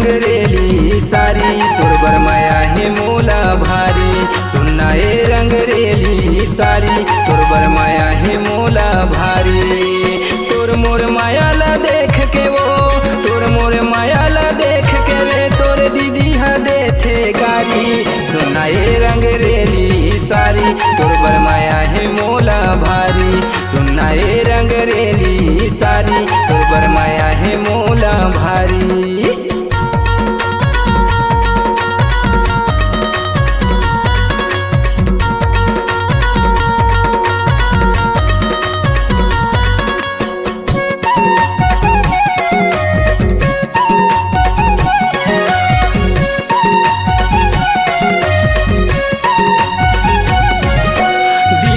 रंग रेली सारी तोर बर माया है मोला भारी। सुनना ए रंग रेली सारी तोर बर माया है मोला भारी। तोर मोर माया ला देख के वो तोर मोर माया ला देख के वे तोर दीदी हा देथे गारी। सुनना ए रंग रेली सारी तोर बर माया है मोला भारी। सुनना ए रंग रेली सारी तोर बर माया है मोला भारी।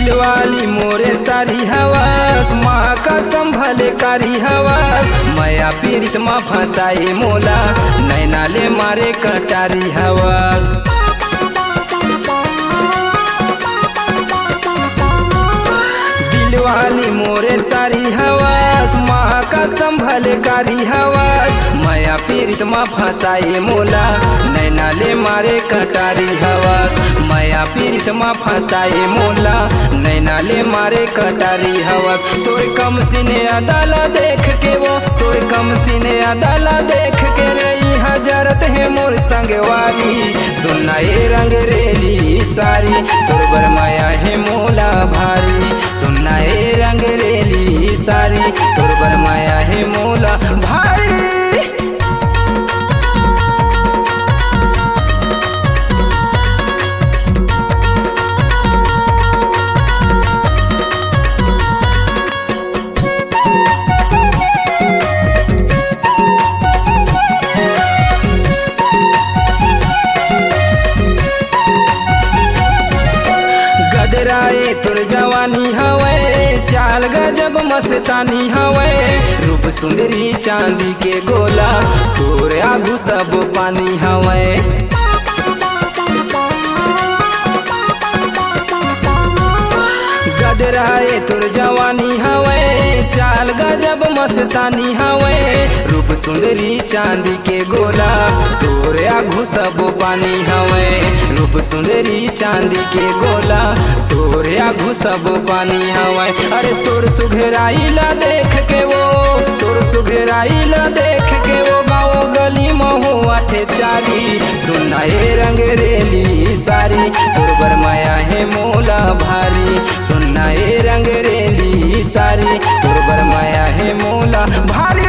वाली मोरे सारी हवास माँ का संभले कारी हवास। माया पीड़ित माँ फंसाई मोला नैना ले मारे कटारी हवास। दिल वाली मोरे सारी हवास माँ का संभले कारी हवास। माया पीड़ित माँ फंसाई मोला नैना ले मारे कटारी हवास। माया पीड़ित माँ फंसाई मोला नैना ले मारे कटारी हवास। तोर कम सीने अदाला देख के वो तोर कम सीने अदाला देख के रही हजरत है मोर संगवारी। सुनना ए रंग रेली सारी तोर बर माया है मोला भारी। सुनना ए रंग रेली सारी तोर बर माया है मोला भारी। गदराए तुर जवानी हवे चाल गजब मस्तानी हवे। रूप सुंदरी चांदी के गोला तोर आगू सब पानी हवे। गदराए तुर जवानी हवे चाल गजब मस्तानी हवे। रूप सुंदरी चांदी के गोला तोर आगू सब पानी हवे। रूप सुंदरी चांदी के गोला तोर आगू सब पानी हवे। अरे तोर सुघराई ला देख के वो तोर सुघराई ला देख के वो गाँव गली महू आठे चारी। सुनना ए रंग रेली सारी तोर बर माया है मोला भारी। सुनना ए रंग रेली सारी तोर बर माया है मोला भारी।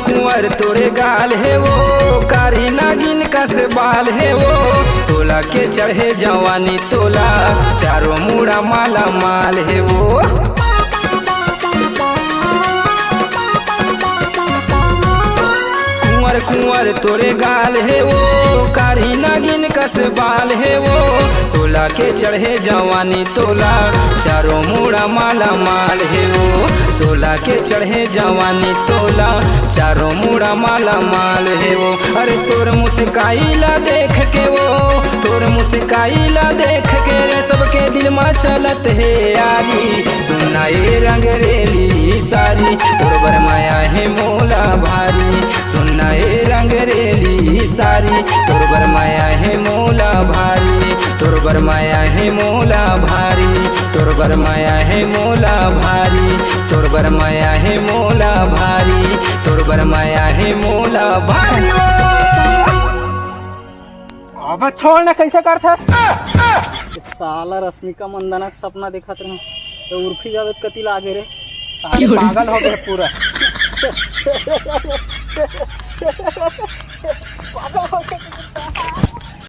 कुंवर तोरे गाल है वो कारी नागिन का से बाल है वो। तोला के चढ़े जवानी तोला चारों मुड़ा माला माल है वो। कुंवर कुंवर तोरे गाल है वो कारी नागिन का से बाल है वो। तोला के चढ़े जवानी तोला चारों मुड़ा माला माल है वो। सोला के चढ़े जवानी तोला चारों मुड़ा माला माल है वो। अरे तोर मुस्काई ला देख के वो तोर मुस्काई ला देख के सबके दिल में चलत है यारी। सुनना ए रंग रेली सारी तोर बर माया है मोला भारी। सुनना ए रंग रेली सारी तोर बर माया है मोला भारी। तोर बर माया है मोला भारी। तोर बर माया है मोला भारी। तोर बर माया है मोला भारी। तोर बर माया है मोला भारी। अब छोड़ ना कैसे करता साला रश्मिका मंदाना का सपना देखा रहे तो उर्फी जावेद कति लागे रे पागल हो गए पूरा पागल हो गए।